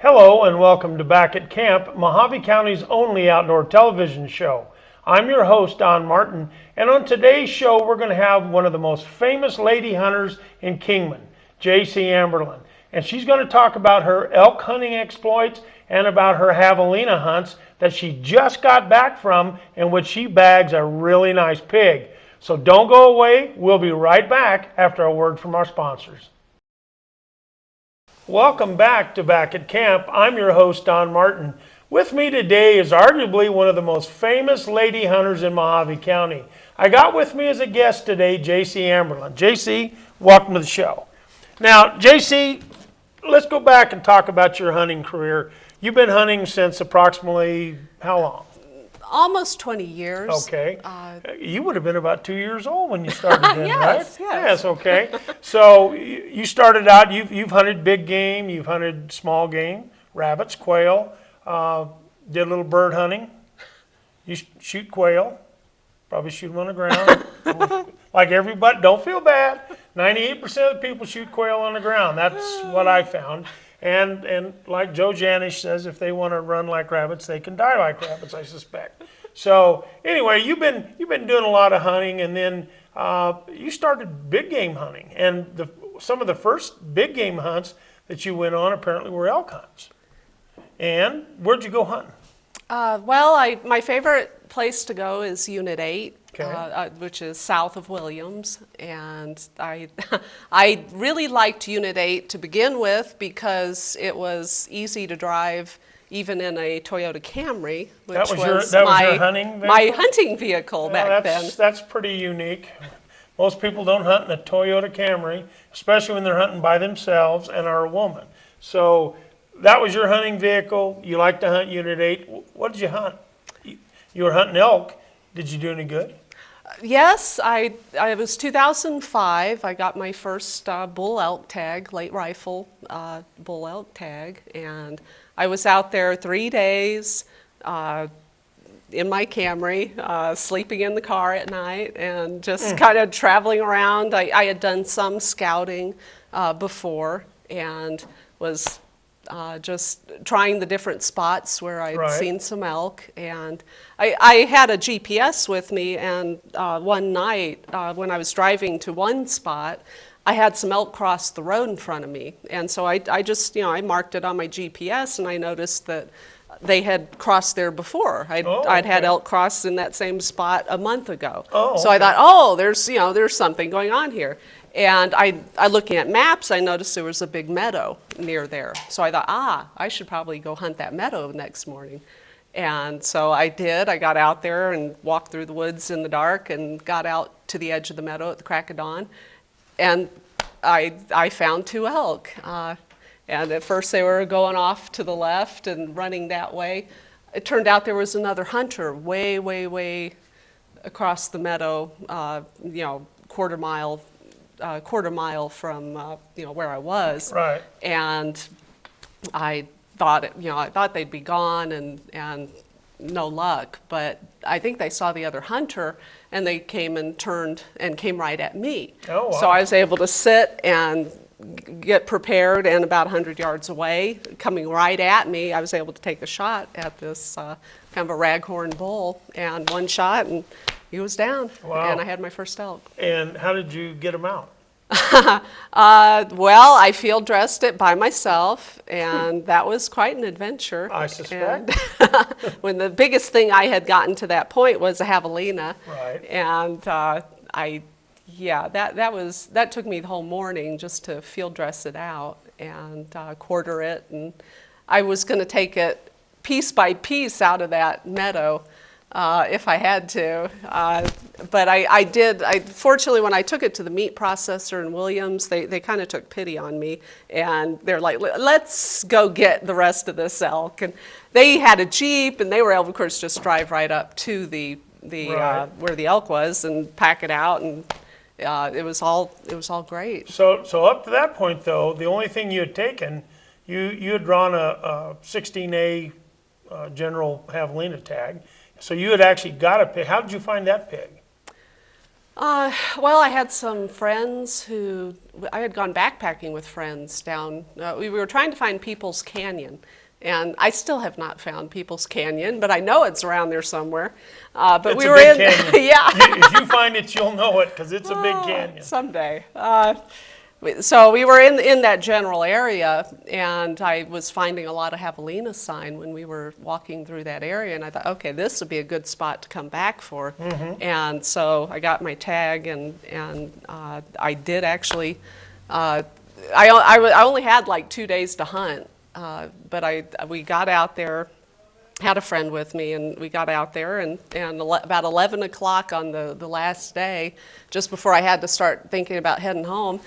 Hello and welcome to Back at Camp, Mojave County's only outdoor television show. I'm your host, Don Martin, and on today's show we're going to have one of the most famous lady hunters in Kingman, J.C. Amberlyn. And she's going to talk about her elk hunting exploits and about her javelina hunts that she just got back from, in which she bags a really nice pig. So don't go away, we'll be right back after a word from our sponsors. Welcome back to Back at Camp. I'm your host, Don Martin. With me today is arguably one of the most famous lady hunters in Mojave County. I got with me as a guest today, J.C. Amberlyn. J.C., welcome to the show. Now, J.C., let's go back and talk about your hunting career. You've been hunting since approximately how long? Almost 20 years. Okay. You would have been about 2 years old when you started then, yes, right? Yes, yes. Okay. So you started out, you've hunted big game, you've hunted small game, rabbits, quail, did a little bird hunting. You shoot quail, probably shoot them on the ground. Like everybody, don't feel bad. 98% of the people shoot quail on the ground. That's what I found. And like Joe Janish says, if they want to run like rabbits, they can die like rabbits, I suspect. So anyway, you've been doing a lot of hunting, and then you started big game hunting. And some of the first big game hunts that you went on apparently were elk hunts. And where'd you go hunting? My favorite place to go is Unit 8. Okay. Which is south of Williams, and I really liked Unit 8 to begin with because it was easy to drive even in a Toyota Camry, which was your hunting vehicle? My hunting vehicle back then. That's pretty unique. Most people don't hunt in a Toyota Camry, especially when they're hunting by themselves and are a woman. So that was your hunting vehicle. You like to hunt Unit 8. What did you hunt? You were hunting elk. Did you do any good? Yes, it was 2005. I got my first bull elk tag, late rifle bull elk tag, and I was out there 3 days in my Camry, sleeping in the car at night, and just kind of traveling around. I had done some scouting before and was just trying the different spots where I'd seen some elk. And I had a GPS with me, and one night when I was driving to one spot, I had some elk cross the road in front of me. And so I just, I marked it on my GPS, and I noticed that they had crossed there before. I'd had elk cross in that same spot a month ago. So I thought, there's something going on here. And I looking at maps, I noticed there was a big meadow near there. So I thought, I should probably go hunt that meadow next morning. And so I did. I got out there and walked through the woods in the dark and got out to the edge of the meadow at the crack of dawn. And I found 2 elk. And at first they were going off to the left and running that way. It turned out there was another hunter way, way, way across the meadow, quarter mile from where I was. Right. And I thought they'd be gone and no luck. But I think they saw the other hunter, and they came and turned and came right at me. Oh, wow. So I was able to sit and get prepared, and about 100 yards away, coming right at me, I was able to take a shot at this kind of a raghorn bull, and one shot, and he was down. Wow. And I had my first elk. And how did you get him out? I field dressed it by myself, and that was quite an adventure. I suspect. And when the biggest thing I had gotten to that point was a javelina. Right. And that took me the whole morning just to field dress it out and quarter it, and I was going to take it piece by piece out of that meadow if I had to. But I did. Fortunately, when I took it to the meat processor in Williams, they kind of took pity on me, and they're like, let's go get the rest of this elk. And they had a Jeep, and they were able, of course, just drive right up to the where the elk was and pack it out, and it was all great. So up to that point, though, the only thing you had taken, you had drawn a 16A General Javelina tag. So you had actually got a pig. How did you find that pig? Well, I had some friends who, I had gone backpacking with friends down, we were trying to find People's Canyon. And I still have not found People's Canyon, but I know it's around there somewhere. But It's we a were big in, canyon. yeah. If you find it, you'll know it because it's a big canyon. Someday. So we were in that general area, and I was finding a lot of javelina sign when we were walking through that area, and I thought, okay, this would be a good spot to come back for. And so I got my tag, and I did actually. I only had like 2 days to hunt, but we got out there. Had a friend with me, and we got out there, and about 11 o'clock on the last day, just before I had to start thinking about heading home,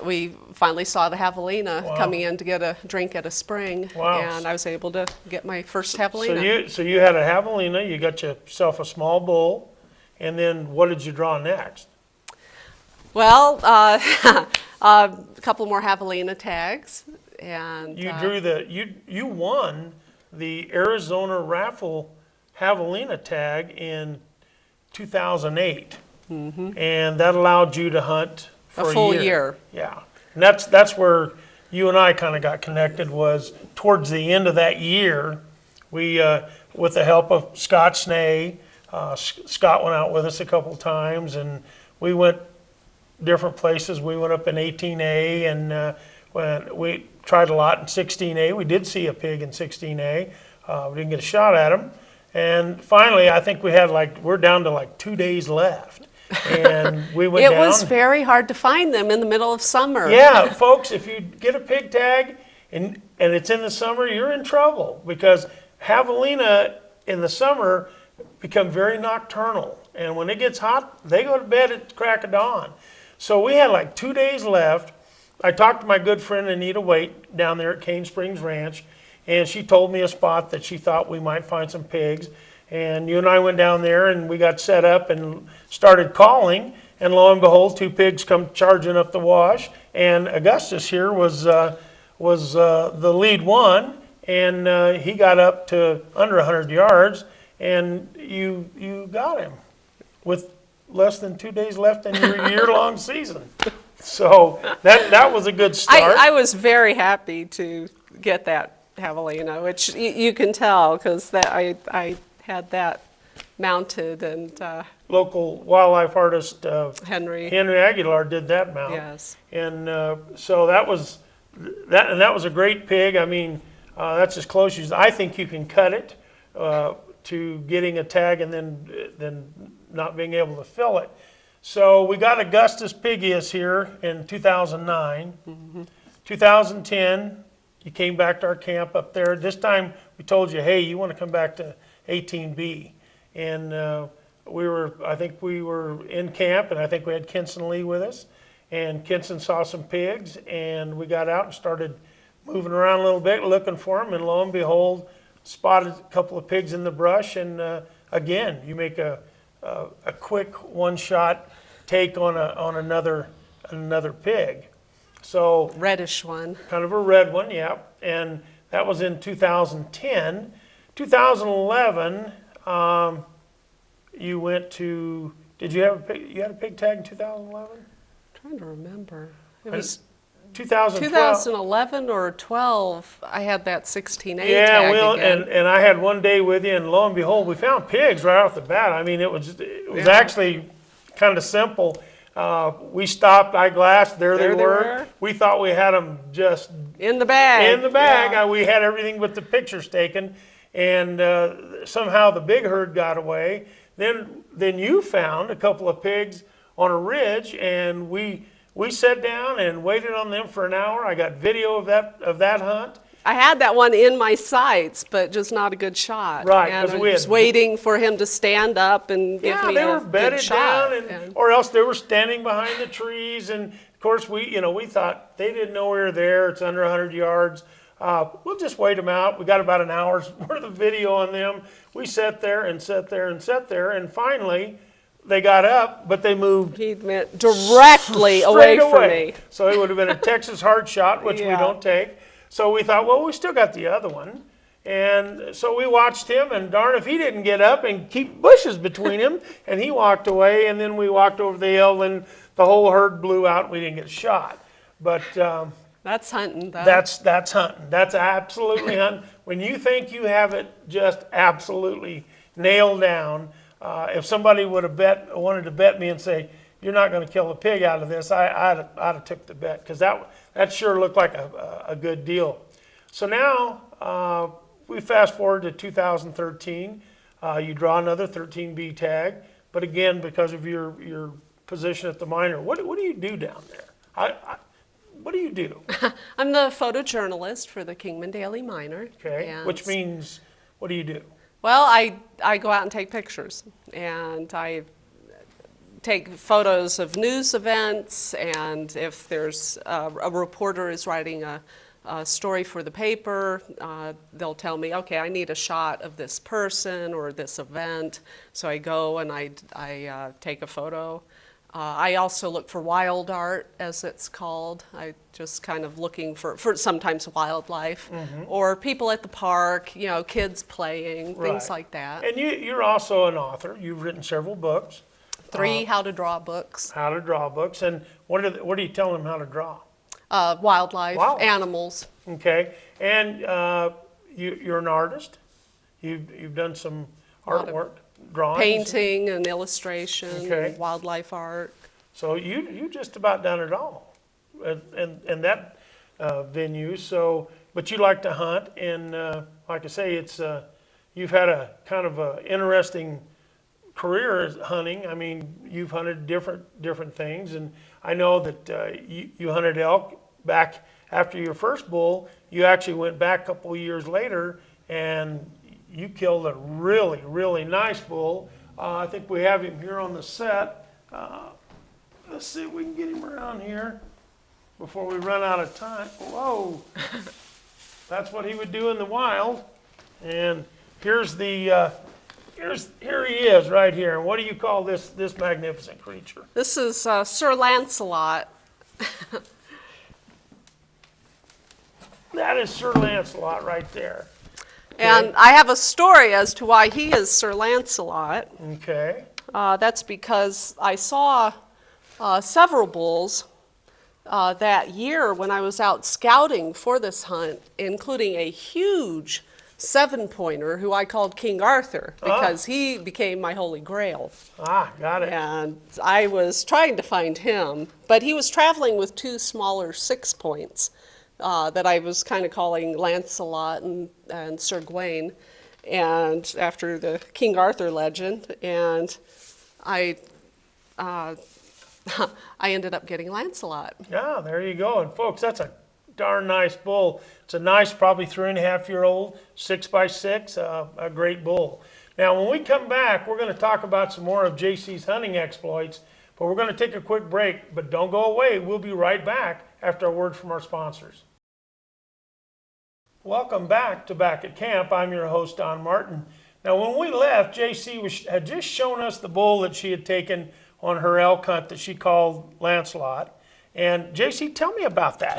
we finally saw the javelina coming in to get a drink at a spring, and I was able to get my first javelina. So you had a javelina, you got yourself a small bull, and then what did you draw next? Well, a couple more javelina tags, and You drew you won the Arizona raffle javelina tag in 2008, and that allowed you to hunt for a full year. Yeah, and that's where you and I kind of got connected. Was towards the end of that year, we with the help of Scott Snay, Scott went out with us a couple times, and we went different places. We went up in 18A, and when we tried a lot in 16A. We did see a pig in 16A. We didn't get a shot at him. And finally, I think we're down to like 2 days left. And we went down. It was very hard to find them in the middle of summer. Yeah, folks, if you get a pig tag and it's in the summer, you're in trouble because javelina in the summer become very nocturnal. And when it gets hot, they go to bed at the crack of dawn. So we had like 2 days left. I talked to my good friend Anita Waite down there at Cane Springs Ranch, and she told me a spot that she thought we might find some pigs. And you and I went down there, and we got set up and started calling. And lo and behold, 2 pigs come charging up the wash. And Augustus here was the lead one, and he got up to under 100 yards, and you got him with less than 2 days left in your year-long season. So that was a good start. I was very happy to get that javelina, which you can tell because I had that mounted, and local wildlife artist Henry Aguilar did that mount. Yes. And so that was a great pig. I mean, that's as close as I think you can cut it to getting a tag and then not being able to fill it. So we got Augustus Pigius here in 2009. 2010, you came back to our camp up there. This time we told you, hey, you want to come back to 18B. And I think we were in camp, and I think we had Kenson Lee with us. And Kenson saw some pigs, and we got out and started moving around a little bit, looking for them. And lo and behold, spotted a couple of pigs in the brush. And again, you make a quick one-shot take on another pig. So reddish one. Kind of a red one, yeah. And that was in 2010. 2011, you went to. Did you have a pig? You had a pig tag in 2011? I'm trying to remember. It was 2012. 2011 or 12. I had that 16A tag Yeah, again. and I had one day with you, and lo and behold, we found pigs right off the bat. I mean, it was actually kind of simple. We stopped, eyeglass, there they were. We thought we had them just in the bag. Yeah. We had everything but the pictures taken, and somehow the big herd got away. Then you found a couple of pigs on a ridge, and we sat down and waited on them for an hour. I got video of that hunt. I had that one in my sights, but just not a good shot. Right, and I was waiting for him to stand up and give me a good shot. Yeah, they were bedded down, or else they were standing behind the trees. And of course, we thought they didn't know we were there. It's under 100 yards. We'll just wait them out. We got about an hour's worth of video on them. We sat there and sat there and sat there, and finally, they got up, but they moved. He went directly away from me. So it would have been a Texas hard shot, which we don't take. So we thought, well, we still got the other one. And so we watched him, and darn if he didn't get up and keep bushes between him, and he walked away, and then we walked over the hill, and the whole herd blew out, and we didn't get shot. But That's hunting, though. that's hunting. That's absolutely hunting. When you think you have it just absolutely nailed down, if somebody would have wanted to bet me and say, you're not going to kill a pig out of this, I'd have took the bet, because that sure looked like a good deal. So now we fast forward to 2013. You draw another 13B tag, but again, because of your position at the miner, what do you do down there? What do you do? I'm the photojournalist for the Kingman Daily Miner. Okay, and which means, what do you do? Well, I go out and take pictures, and I take photos of news events, and if there's a reporter is writing a story for the paper, they'll tell me, okay, I need a shot of this person or this event, so I go and I take a photo. I also look for wild art, as it's called. I just kind of looking for sometimes wildlife, or people at the park, kids playing, things like that. And you're also an author. You've written several books. 3 how to draw books. How to draw books. And what are you telling them how to draw? Wildlife, animals. Okay. And you're an artist. You've done some artwork, drawings. Painting and illustration, Okay. wildlife art. So you just about done it all, in that venue. So, but you like to hunt, and like I say, it's you've had a kind of a interesting career as hunting. I mean, you've hunted different things, and I know that you hunted elk back after your first bull. You actually went back a couple of years later, and you killed a really nice bull. I think we have him here on the set. Let's see if we can get him around here before we run out of time. Whoa, that's what he would do in the wild. And here's the here he is right here. And what do you call this magnificent creature? This is Sir Lancelot. That is Sir Lancelot right there. And I have a story as to why he is Sir Lancelot. Okay. That's because I saw several bulls that year when I was out scouting for this hunt, including a huge 7-pointer who I called King Arthur because he became my holy grail. Got it. And I was trying to find him, but he was traveling with 2 smaller 6-points that I was kind of calling Lancelot and Sir Gawain, and after the King Arthur legend, and I ended up getting Lancelot. Yeah, there you go. And folks, that's a darn nice bull. It's a nice, probably 3.5-year-old, 6x6, a great bull. Now, when we come back, we're going to talk about some more of JC's hunting exploits, but we're going to take a quick break. But don't go away. We'll be right back after a word from our sponsors. Welcome back to Back at Camp. I'm your host, Don Martin. Now, when we left, JC had just shown us the bull that she had taken on her elk hunt that she called Lancelot. And JC, tell me about that.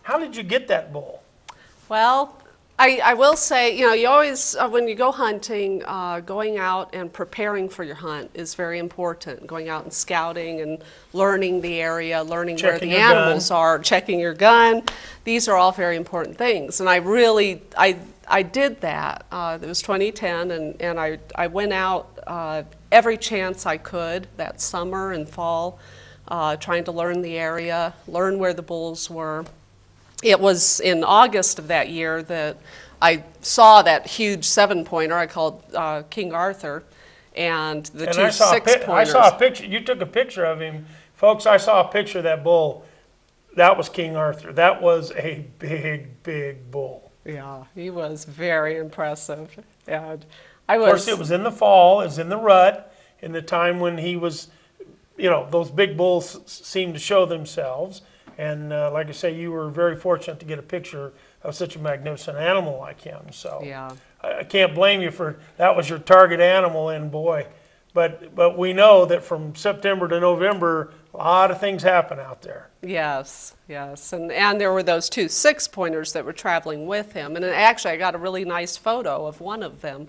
How did you get that bull? Well, I will say, you always, when you go hunting, going out and preparing for your hunt is very important. Going out and scouting and learning the area, learning where the animals are, checking your gun. These are all very important things. And I did that. It was 2010, and I went out every chance I could that summer and fall, trying to learn the area, learn where the bulls were. It was in August of that year that I saw that huge 7-pointer I called King Arthur, and the 2 6-pointers. I saw a picture. You took a picture of him. Folks, I saw a picture of that bull. That was King Arthur. That was a big bull. Yeah, he was very impressive. And of course, it was in the fall. It was in the rut, in the time when he was, those big bulls seemed to show themselves. And like I say, you were very fortunate to get a picture of such a magnificent animal like him. So yeah. I can't blame you for that was your target animal, and boy, But we know that from September to November, a lot of things happen out there. Yes, yes. And there were those 2 6-pointers that were traveling with him. And actually, I got a really nice photo of one of them.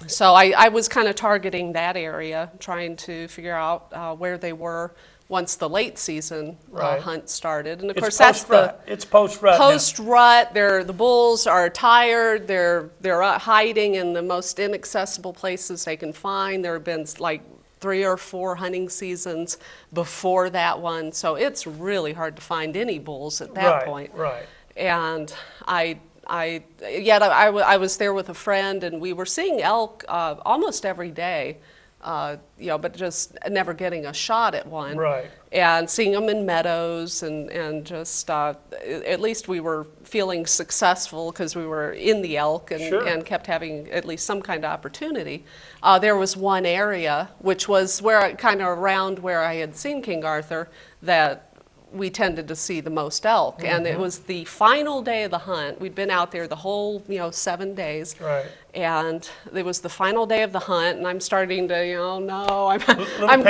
So I was kind of targeting that area, trying to figure out where they were once the late season Right. hunt started. And of It's course, that's the post-rut. It's post-rut now. post-rut. The bulls are tired. They're hiding in the most inaccessible places they can find. There have been like 3 or 4 hunting seasons before that one, so it's really hard to find any bulls at that point. Right. And I was there with a friend, and we were seeing elk almost every day, but just never getting a shot at one. Right. And seeing them in meadows, and just at least we were feeling successful because we were in the elk and, Sure. and kept having at least some kind of opportunity. There was one area, which was kind of around where I had seen King Arthur, that we tended to see the most elk. And it was the final day of the hunt. We'd been out there the whole 7 days. Right. And it was the final day of the hunt, and I'm starting to, no, I'm panic. I'm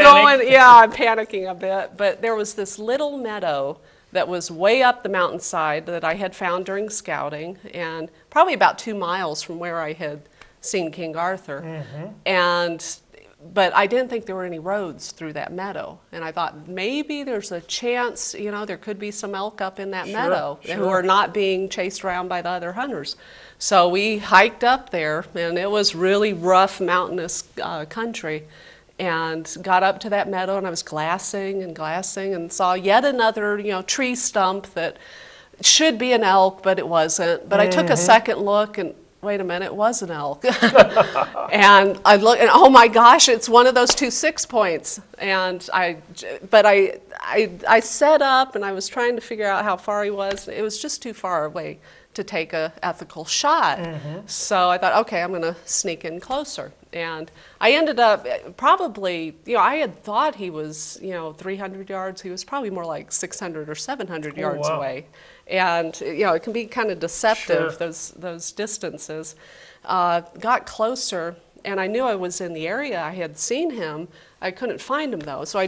panicking a bit. But there was this little meadow that was way up the mountainside that I had found during scouting, and probably about 2 miles from where I had seen King Arthur. But I didn't think there were any roads through that meadow. And I thought maybe there's a chance, there could be some elk up in that meadow who are not being chased around by the other hunters. So we hiked up there, and it was really rough, mountainous country, and got up to that meadow, and I was glassing and saw yet another, tree stump that should be an elk, but it wasn't. But I took a second look, and wait a minute, it was an elk. And I looked, and oh my gosh, it's one of those 2 6-points. And I set up, and I was trying to figure out how far he was. It was just too far away to take a ethical shot. So I thought, okay, I'm going to sneak in closer. And I ended up probably, I had thought he was, 300 yards. He was probably more like 600 or 700 yards wow. away. And, it can be kind of deceptive, Sure. those distances. Got closer, and I knew I was in the area. I had seen him. I couldn't find him, though. So I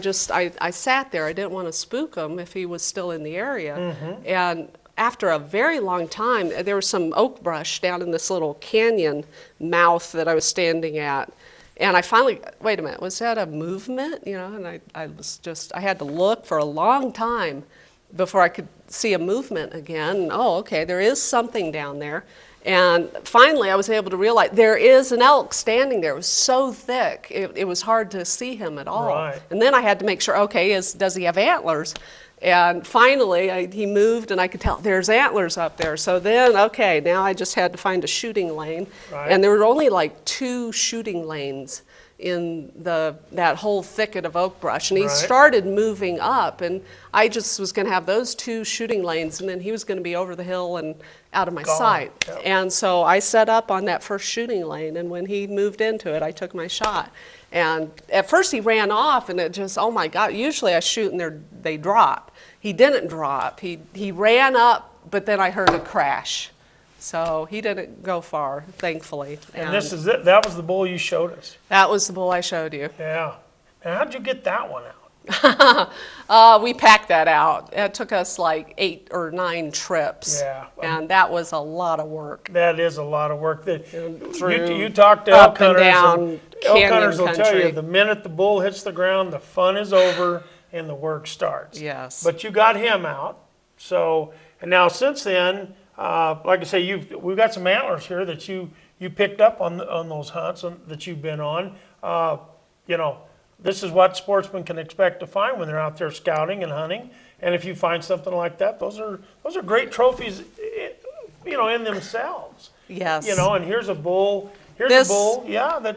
sat there. I didn't want to spook him if he was still in the area. And after a very long time, there was some oak brush down in this little canyon mouth that I was standing at. And I finally, wait a minute, was that a movement? And I had to look for a long time before I could see a movement again. And, oh, okay, there is something down there. And finally, I was able to realize there is an elk standing there. It was so thick, it was hard to see him at all. Right. And then I had to make sure, okay, does he have antlers? And finally, he moved, and I could tell there's antlers up there. So then, okay, now I just had to find a shooting lane. Right. And there were only like 2 shooting lanes in that whole thicket of oak brush. And he Right. started moving up, and I just was going to have those 2 shooting lanes, and then he was going to be over the hill and out of my Gone. sight. Yep. And so I set up on that first shooting lane, and when he moved into it, I took my shot. And at first he ran off, and it just, oh my God, usually I shoot and they drop. He didn't drop. He ran up, but then I heard a crash. So he didn't go far, thankfully. And this is it. That was the bull you showed us. That was the bull I showed you. Yeah. Now, how'd you get that one out? We packed that out. It took us like 8 or 9 trips. Yeah. And that was a lot of work. That is a lot of work. Through You talk to up elk hunters, and down and elk canyon hunters will tell country. you the minute the bull hits the ground, the fun is over and the work starts. Yes. But you got him out. So, and now since then, like I say, we've got some antlers here that you picked up on those hunts that you've been on. This is what sportsmen can expect to find when they're out there scouting and hunting. And if you find something like that, those are great trophies, in themselves. Yes. And here's a bull. Here's This- a bull. Yeah,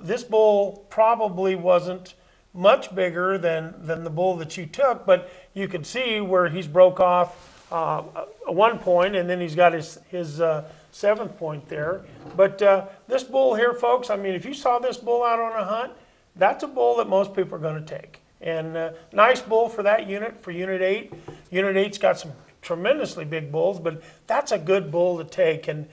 this bull probably wasn't much bigger than the bull that you took, but you could see where he's broke off one point, and then he's got his 7th point there. But this bull here, folks, if you saw this bull out on a hunt, that's a bull that most people are going to take. And nice bull for that unit, for Unit 8. Unit 8's got some tremendously big bulls, but that's a good bull to take. And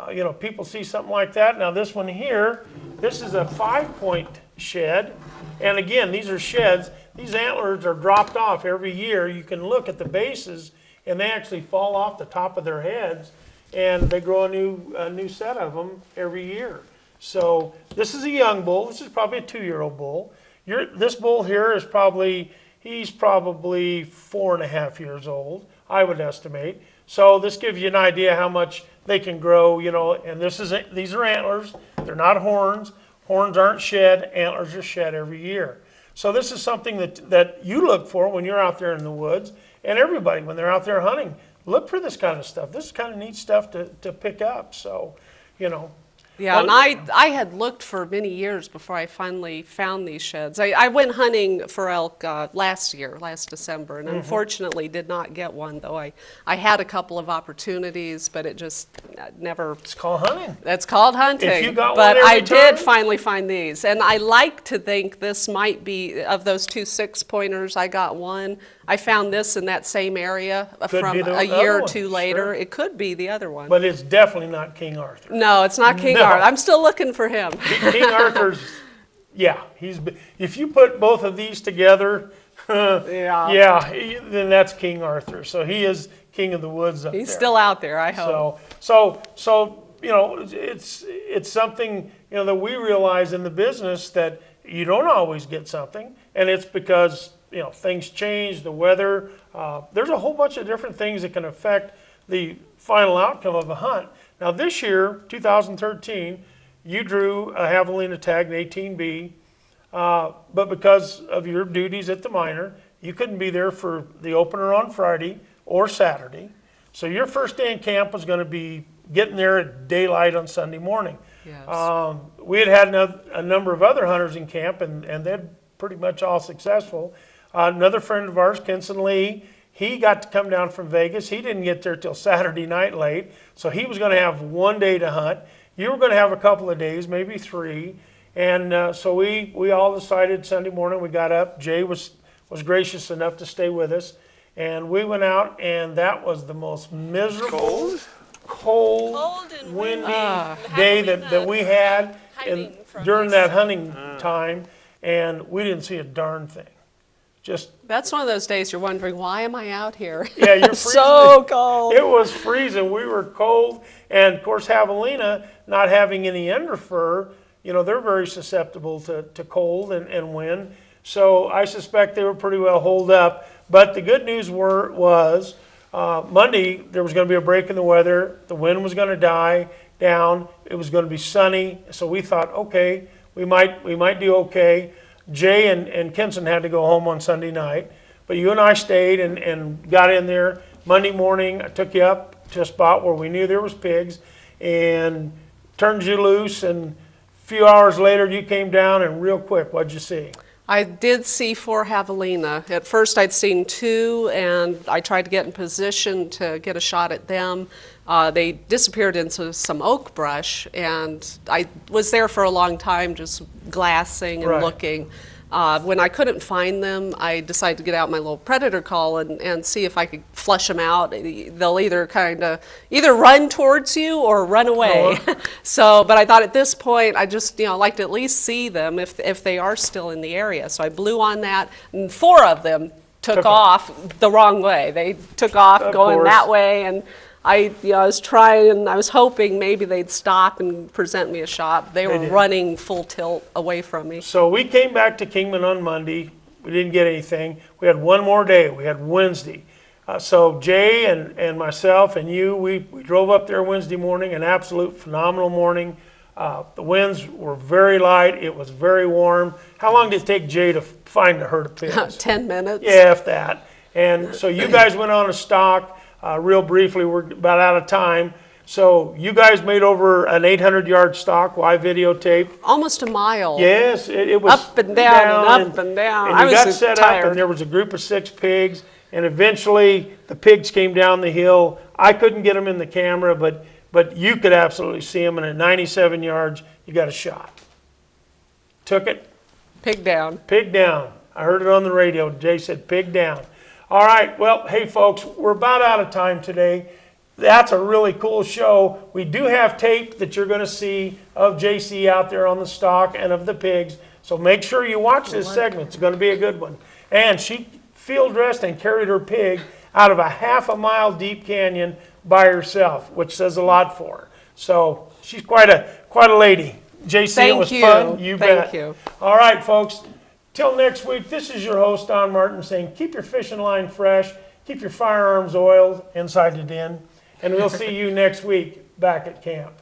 you know, people see something like that. Now this one here, this is a 5-point shed, and again, these are sheds. These antlers are dropped off every year. You can look at the bases, and they actually fall off the top of their heads, and they grow a new set of them every year. So this is a young bull. This is probably a 2-year-old bull. This bull here is he's probably 4.5 years old, I would estimate. So this gives you an idea how much they can grow, you know. And these are antlers. They're not horns. Horns aren't shed. Antlers are shed every year. So this is something that you look for when you're out there in the woods, and everybody when they're out there hunting, look for this kind of stuff. This is kind of neat stuff to pick up. So, you know. Yeah, and I had looked for many years before I finally found these sheds. I went hunting for elk last December, and unfortunately did not get one, though I had a couple of opportunities, but it just never... It's called hunting. That's called hunting. If you got but one every I did time? finally find these, and I like to think this might be, of those 2 6-pointers, I got one. I found this in that same area Could from be the a year other or one, two later. sure. It could be the other one. But it's definitely not King Arthur. No, it's not King No. Arthur. I'm still looking for him. King Arthur's, yeah, if you put both of these together, then that's King Arthur. So he is king of the woods up there. He's still out there, I hope. So you know, it's something, you know, that we realize in the business that you don't always get something, and it's because, you know, things change, the weather. There's a whole bunch of different things that can affect the final outcome of a hunt. Now this year, 2013, you drew a javelina tag, an 18B, but because of your duties at the minor, you couldn't be there for the opener on Friday or Saturday. So your first day in camp was going to be getting there at daylight on Sunday morning. Yes. We had a number of other hunters in camp, and they're pretty much all successful. Another friend of ours, Kenson Lee, he got to come down from Vegas. He didn't get there till Saturday night late, so he was going to have one day to hunt. You were going to have a couple of days, maybe 3, and so we all decided Sunday morning. We got up. Jay was gracious enough to stay with us, and we went out, and that was the most miserable, cold and windy windy. day that we had Hiding from during us. that hunting time, and we didn't see a darn thing. Just That's one of those days you're wondering, why am I out here? yeah, you're It's freezing. so cold. It was freezing. We were cold, and of course, javelina, not having any underfur, you know, they're very susceptible to cold and wind. So I suspect they were pretty well holed up. But the good news was Monday there was going to be a break in the weather. The wind was going to die down. It was going to be sunny. So we thought, okay, we might do okay. Jay and Kenson had to go home on Sunday night, but you and I stayed and got in there. Monday morning, I took you up to a spot where we knew there was pigs and turned you loose, and a few hours later you came down, and real quick, what'd you see? I did see 4 javelina. At first I'd seen 2, and I tried to get in position to get a shot at them. They disappeared into some oak brush, and I was there for a long time just glassing and Right. looking. When I couldn't find them, I decided to get out my little predator call and see if I could flush them out. They'll either run towards you or run away. So, but I thought at this point, I just, like to at least see them if they are still in the area. So I blew on that, and 4 of them took off the wrong way. They took off Of going course. that way, and I was trying, I was hoping maybe they'd stop and present me a shot. They were did. running full tilt away from me. So we came back to Kingman on Monday. We didn't get anything. We had one more day. We had Wednesday. So Jay and myself and you, we drove up there Wednesday morning, an absolute phenomenal morning. The winds were very light. It was very warm. How long did it take Jay to find a herd of pigs? 10 minutes. Yeah, if that. And so you guys went on a stalk. Real briefly, we're about out of time. So you guys made over an 800-yard stalk. Well, I videotaped. Almost a mile. Yes, it was Up and down and up and down. And I you was got set tired. up, and there was a group of 6 pigs, and eventually the pigs came down the hill. I couldn't get them in the camera, but you could absolutely see them. And at 97 yards, you got a shot. Took it. Pig down. Pig down. I heard it on the radio. Jay said pig down. All right, well, hey folks, we're about out of time today. That's a really cool show. We do have tape that you're going to see of JC out there on the stock and of the pigs. So make sure you watch this segment. It's going to be a good one. And she field dressed and carried her pig out of a half a mile deep canyon by herself, which says a lot for her. So she's quite a lady. JC, it was fun. You bet. Thank you. All right, folks. Till next week, this is your host, Don Martin, saying keep your fishing line fresh, keep your firearms oiled inside the den, and we'll see you next week back at camp.